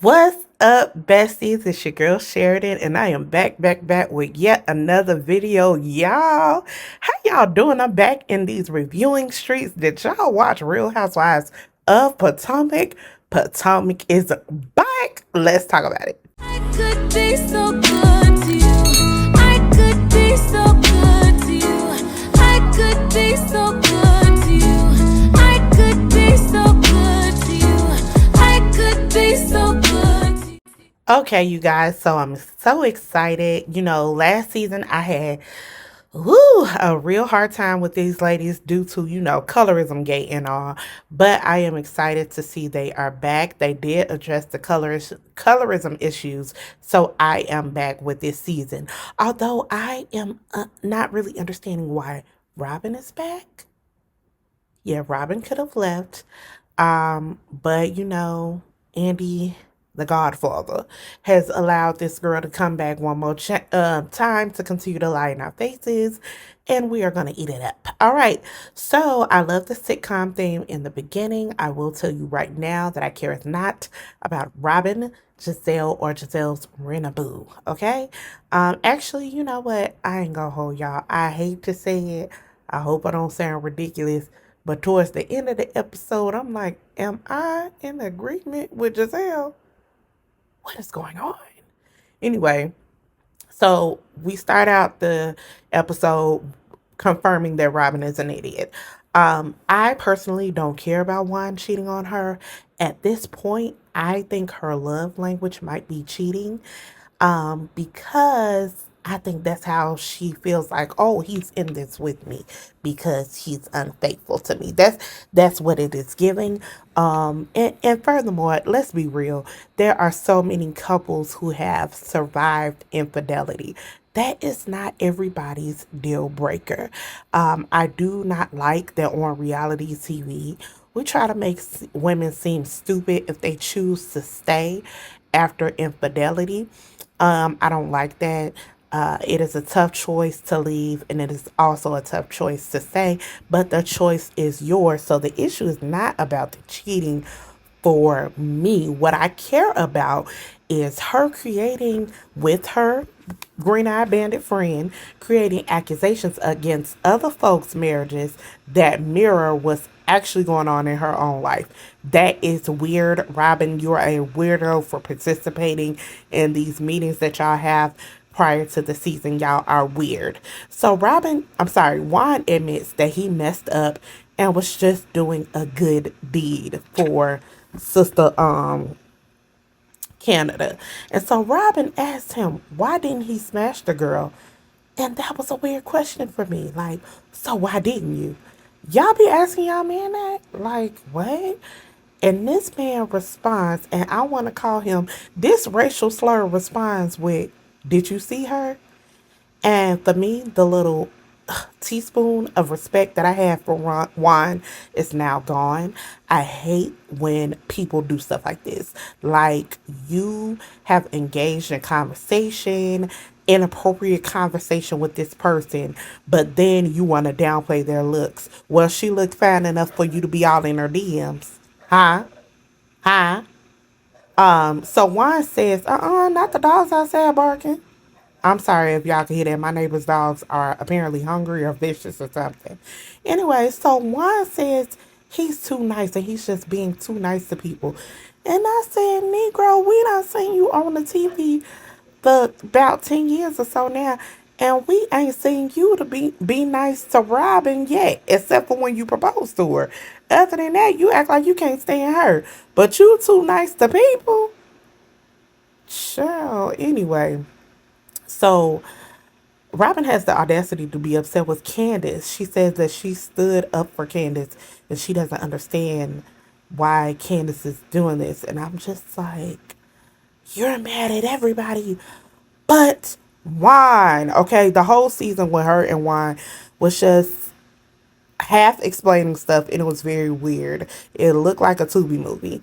What's up, besties? It's your girl Sheridan, and I am back with yet another video, y'all. How y'all doing? I'm back in these reviewing streets. Did y'all watch Real Housewives of Potomac? Potomac is back. Let's talk about it. I could be so good to you. I could be so good to you. I could be so good to you. I could be so good to you. I could be so good to you. Okay, you guys, so I'm so excited. Last season I had a real hard time with these ladies due to, colorism gate and all. But I am excited to see they are back. They did address the colorism issues. So I am back with this season. Although I am not really understanding why Robyn is back. Yeah, Robyn could have left. But Andy, the Godfather, has allowed this girl to come back one more time to continue to lie in our faces, and we are gonna eat it up. All right. So I love the sitcom theme in the beginning. I will tell you right now that I care not about Robyn, Giselle, or Giselle's Renaboo. Okay. Actually, you know what? I ain't gonna hold y'all. I hate to say it. I hope I don't sound ridiculous. But towards the end of the episode, I'm like, am I in agreement with Giselle? What is going on? Anyway, so we start out the episode confirming that Robyn is an idiot. I personally don't care about Juan cheating on her. At this point, I think her love language might be cheating, because I think that's how she feels like, oh, he's in this with me because he's unfaithful to me. That's what it is giving. And furthermore, let's be real, there are so many couples who have survived infidelity. That is not everybody's deal breaker. I do not like that on reality TV we try to make women seem stupid if they choose to stay after infidelity. I don't like that. It is a tough choice to leave, and it is also a tough choice to stay, but the choice is yours. So the issue is not about the cheating for me. What I care about is her creating with her green eyed bandit friend, creating accusations against other folks' marriages that mirror what's actually going on in her own life. That is weird. Robyn, you're a weirdo for participating in these meetings that y'all have prior to the season. Y'all are weird. So Juan admits that he messed up and was just doing a good deed for sister Canada. And so Robyn asked him, why didn't he smash the girl? And that was a weird question for me. Like, so why didn't you? Y'all be asking y'all man that? Like, what? And this man responds, and I want to call him, this racial slur responds with, did you see her? And for me, the little teaspoon of respect that I have for Juan is now gone. I hate when people do stuff like this. Like, you have engaged in conversation, inappropriate conversation with this person, but then you want to downplay their looks. Well, she looked fine enough for you to be all in her DMs. Huh? Huh? So Juan says, not the dogs outside barking. I'm sorry if y'all can hear that. My neighbor's dogs are apparently hungry or vicious or something. Anyway, so Juan says he's too nice and he's just being too nice to people. And I said, Negro, we done seen you on the TV for about 10 years or so now. And we ain't seen you to be nice to Robyn yet, except for when you proposed to her. Other than that, you act like you can't stand her. But you too nice to people. Sure. Anyway, so Robyn has the audacity to be upset with Candace. She says that she stood up for Candace and she doesn't understand why Candace is doing this. And I'm just like, you're mad at everybody but Juan. Okay, the whole season with her and Juan was just half explaining stuff and it was very weird. It looked like a Tubi movie.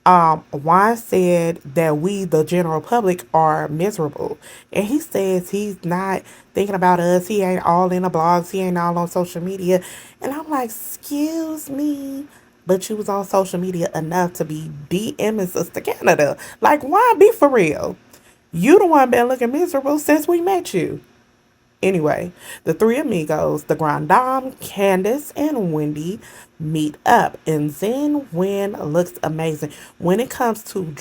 Juan said that we, the general public, are miserable. And he says he's not thinking about us. He ain't all in the blogs. He ain't all on social media. And I'm like, excuse me. but you was on social media enough to be DMing Sister Canada. Like, why be for real? You the one been looking miserable since we met you. Anyway, the three amigos, the Grand Dame, Candace, and Wendy, meet up, and Zen Win looks amazing. When it comes to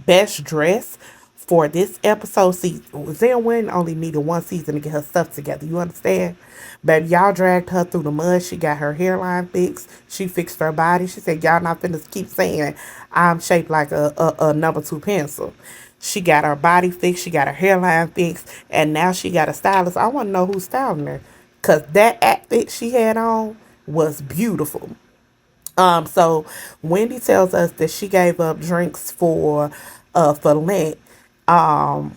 best dress for this episode, see, Zen Win only needed one season to get her stuff together. You understand? But y'all dragged her through the mud. She got her hairline fixed. She fixed her body. She said, "Y'all not finna keep saying I'm shaped like a number two pencil." She got her body fixed, she got her hairline fixed, and now she got a stylist. I want to know who's styling her, cause that outfit she had on was beautiful. So Wendy tells us that she gave up drinks for Lent. Um,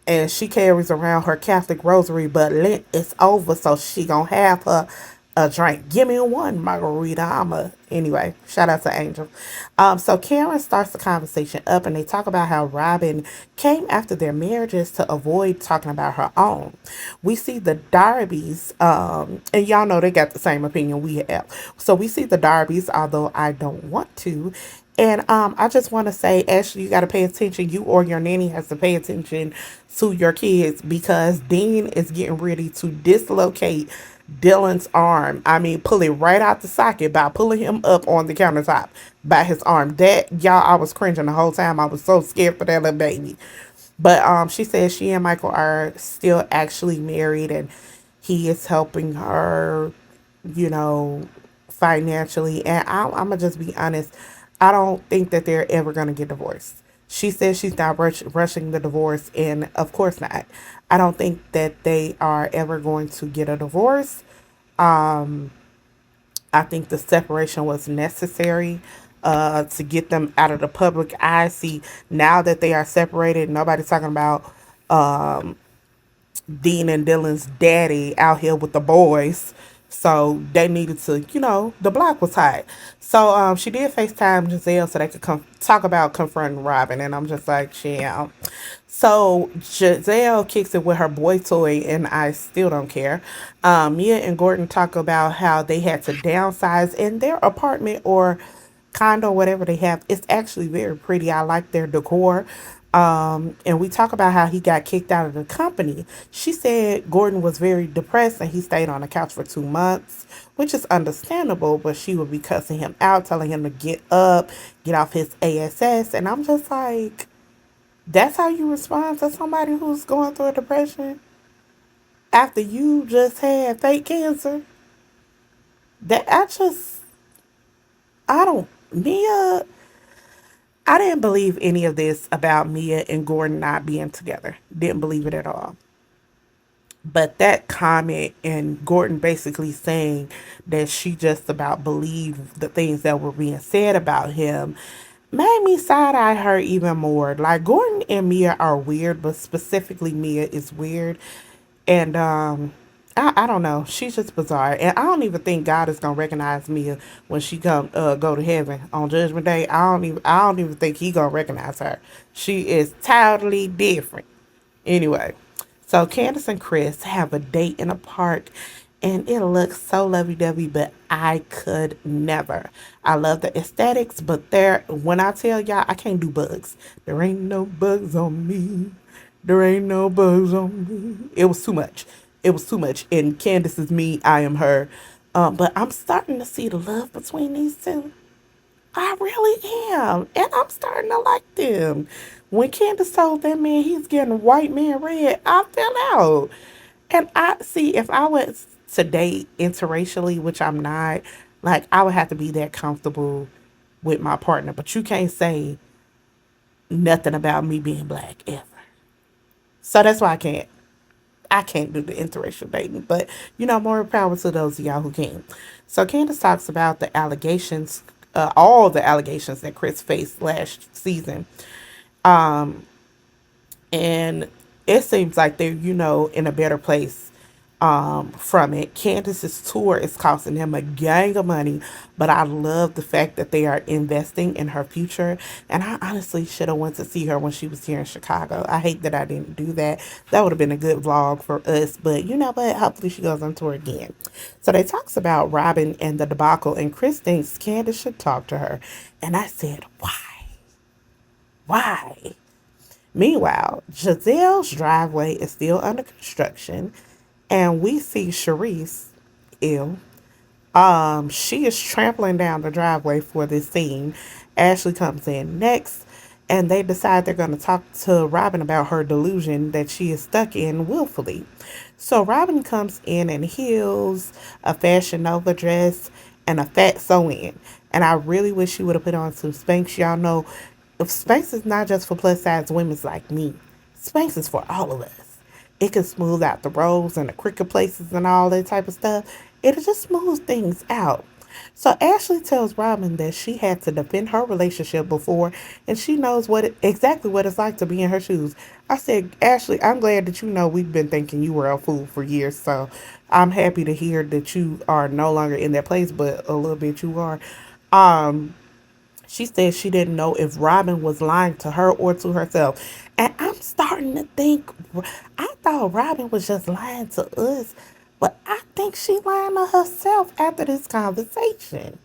and she carries around her Catholic rosary, but Lent is over, so she gonna have her a drink. Give me one margarita. Anyway. Shout out to Angel. So Karen starts the conversation up, and they talk about how Robyn came after their marriages to avoid talking about her own. We see the Darbys, and y'all know they got the same opinion we have. So we see the Darbys, although I don't want to. And I just want to say, Ashley, you got to pay attention. You or your nanny has to pay attention to your kids, because Dean is getting ready to dislocate Dylan's arm. I mean, pull it right out the socket by pulling him up on the countertop by his arm. That, y'all, I was cringing the whole time. I was so scared for that little baby. But she says she and Michael are still actually married, and he is helping her, you know, financially. And I'm gonna just be honest. I don't think that they're ever gonna get divorced. She says she's not rushing the divorce, and of course not. I don't think that they are ever going to get a divorce. Um, I think the separation was necessary to get them out of the public eye. See, now that they are separated, nobody's talking about Dean and Dylan's daddy out here with the boys. So they needed to, the block was hot. So she did FaceTime Giselle so they could talk about confronting Robyn. And I'm just like, yeah. So Giselle kicks it with her boy toy, and I still don't care. Mia and Gordon talk about how they had to downsize in their apartment or condo, whatever they have. It's actually very pretty. I like their decor. And we talk about how he got kicked out of the company. She said Gordon was very depressed and he stayed on the couch for 2 months, which is understandable, but she would be cussing him out, telling him to get up, get off his ASS. And I'm just like, that's how you respond to somebody who's going through a depression after you just had fake cancer? That I don't, Mia, I didn't believe any of this about Mia and Gordon not being together. Didn't believe it at all. But that comment and Gordon basically saying that she just about believed the things that were being said about him made me side eye her even more. Like, Gordon and Mia are weird, but specifically Mia is weird. And I don't know. She's just bizarre. And I don't even think God is gonna recognize Mia when she go to heaven on Judgment Day. I don't even think he gonna recognize her. She is totally different. Anyway, so Candace and Chris have a date in a park, and it looks so lovey-dovey, but I could never. I love the aesthetics, but when I tell y'all, I can't do bugs. There ain't no bugs on me. There ain't no bugs on me. It was too much. It was too much. And Candace is me, I am her. But I'm starting to see the love between these two. I really am. And I'm starting to like them. When Candace told that man he's getting white man red, I fell out. And I see, if I was to date interracially, which I'm not, like, I would have to be that comfortable with my partner. But you can't say nothing about me being black ever. So that's why I can't do the interracial dating. But more power to those of y'all who can. So Candace talks about the allegations, all the allegations that Chris faced last season. And it seems like they're, in a better place. from it. Candace's tour is costing him a gang of money, but I love the fact that they are investing in her future. And I honestly should have went to see her when she was here in Chicago. I hate that I didn't do that. That would have been a good vlog for us. But you know what? Hopefully she goes on tour again. So they talks about Robyn and the debacle, and Chris thinks Candace should talk to her. And I said, why? Why? Meanwhile, Giselle's driveway is still under construction, and we see Sharice, ill. She is trampling down the driveway for this scene. Ashley comes in next, and they decide they're going to talk to Robyn about her delusion that she is stuck in willfully. So Robyn comes in heels, a Fashion Nova dress, and a fat sew-in. And I really wish she would have put on some Spanx. Y'all know, if Spanx is not just for plus size women like me, Spanx is for all of us. It can smooth out the rolls and the crooked places and all that type of stuff. It'll just smooth things out. So Ashley tells Robyn that she had to defend her relationship before, and she knows exactly what it's like to be in her shoes. I said, Ashley, I'm glad that you know we've been thinking you were a fool for years. So I'm happy to hear that you are no longer in that place, but a little bit you are. Um, she said she didn't know if Robyn was lying to her or to herself. And I'm starting to think, I thought Robyn was just lying to us, but I think she lying to herself after this conversation.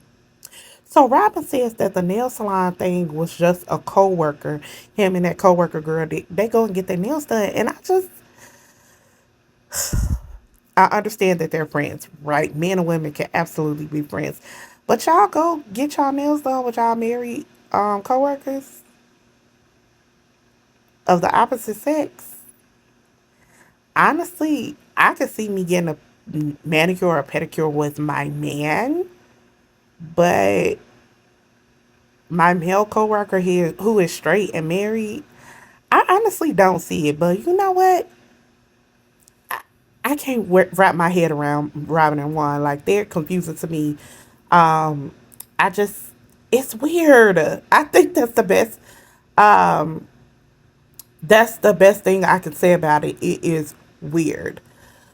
So Robyn says that the nail salon thing was just a co-worker. Him and that co-worker girl, they go and get their nails done. And I understand that they're friends, right? Men and women can absolutely be friends. But y'all go get y'all nails done with y'all married coworkers of the opposite sex. Honestly, I could see me getting a manicure or pedicure with my man, but my male coworker here who is straight and married, I honestly don't see it. But you know what? I can't wrap my head around Robyn and Juan. Like, they're confusing to me. Um, I just, it's weird. I think um, that's the best thing I can say about it. It is weird.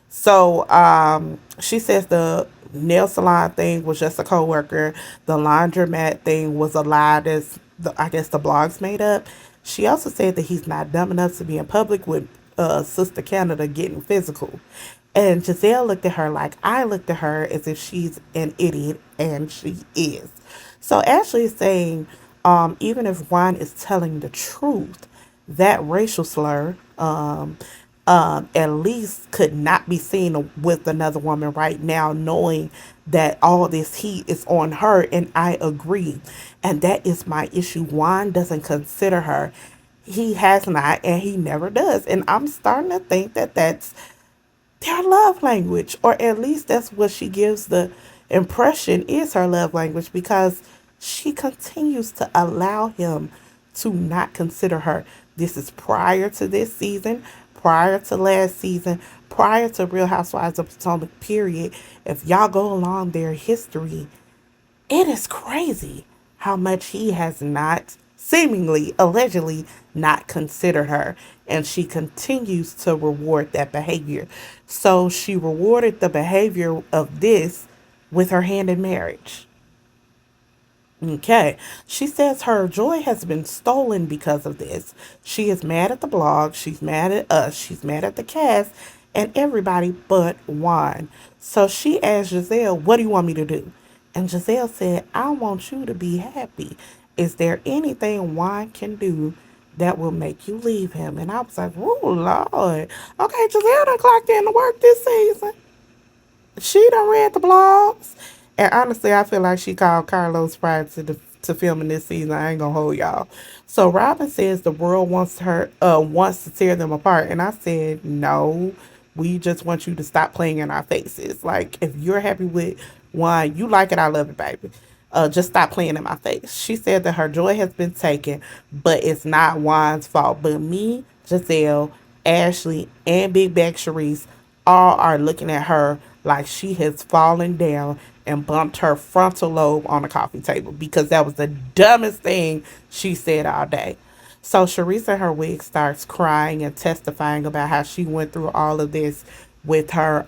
So she says the nail salon thing was just a coworker. The laundromat thing was a lie that's I guess the blogs made up. She also said that he's not dumb enough to be in public with Sister Canada getting physical. And Giselle looked at her like I looked at her as if she's an idiot, and she is. So Ashley is saying, even if Juan is telling the truth, that racial slur, at least could not be seen with another woman right now, knowing that all this heat is on her. And I agree. And that is my issue. Juan doesn't consider her. He has not, and he never does. And I'm starting to think that that's their love language, or at least that's what she gives the impression is her love language, because she continues to allow him to not consider her. This is prior to this season, prior to last season, prior to Real Housewives of Potomac, period. If y'all go along their history, it is crazy how much he has not, seemingly, allegedly, not considered her. And she continues to reward that behavior. So she rewarded the behavior of this with her hand in marriage. Okay. She says her joy has been stolen because of this. She is mad at the blog. She's mad at us. She's mad at the cast and everybody but Juan. So she asked Giselle, what do you want me to do? And Giselle said, I want you to be happy. Is there anything Juan can do that will make you leave him? And I was like, oh, Lord. Okay, Giselle done clocked in to work this season. She done read the blogs. And honestly, I feel like she called Carlos prior to filming this season. I ain't gonna hold y'all. So Robyn says the world wants to tear them apart. And I said, no, we just want you to stop playing in our faces. Like, if you're happy with one, you like it, I love it, baby. Just stop playing in my face. She said that her joy has been taken, but it's not Juan's fault. But me, Giselle, Ashley, and Big Bag Sharice all are looking at her like she has fallen down and bumped her frontal lobe on the coffee table, because that was the dumbest thing she said all day. So Sharice in her wig starts crying and testifying about how she went through all of this with her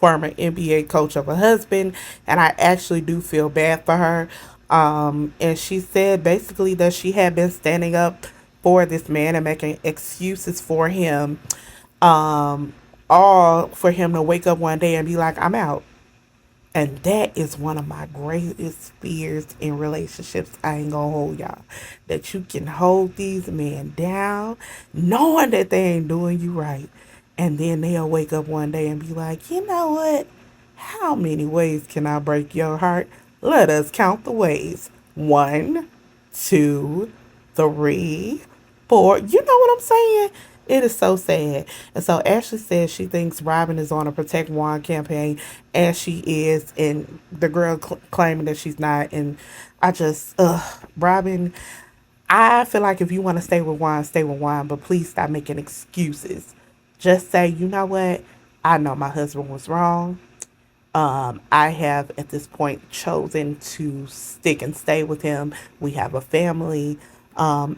former NBA coach of a husband, and I actually do feel bad for her. And she said basically that she had been standing up for this man and making excuses for him, um, all for him to wake up one day and be like, "I'm out." And that is one of my greatest fears in relationships. I ain't gonna hold y'all. That you can hold these men down, knowing that they ain't doing you right. And then they'll wake up one day and be like, you know what? How many ways can I break your heart? Let us count the ways. One, two, three, four. You know what I'm saying? It is so sad. And so Ashley says she thinks Robyn is on a Protect Juan campaign, and she is, and the girl claiming that she's not. And I just, Robyn, I feel like if you want to stay with Juan, but please stop making excuses. Just say, you know what? I know my husband was wrong. I have at this point chosen to stick and stay with him. We have a family, and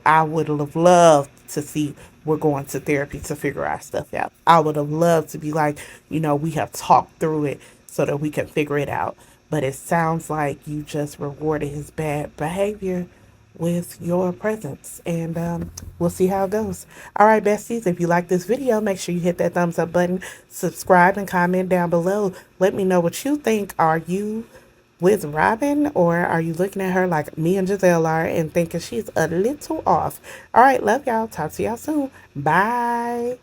I would have loved to see we're going to therapy to figure our stuff out. I would have loved to be like, we have talked through it so that we can figure it out. But it sounds like you just rewarded his bad behavior with your presence. And we'll see how it goes. All right, besties, if you like this video, make sure you hit that thumbs up button, subscribe, and comment down below. Let me know what you think. Are you with Robyn, or are you looking at her like me and Giselle are and thinking she's a little off? All right, love y'all. Talk to y'all soon. Bye.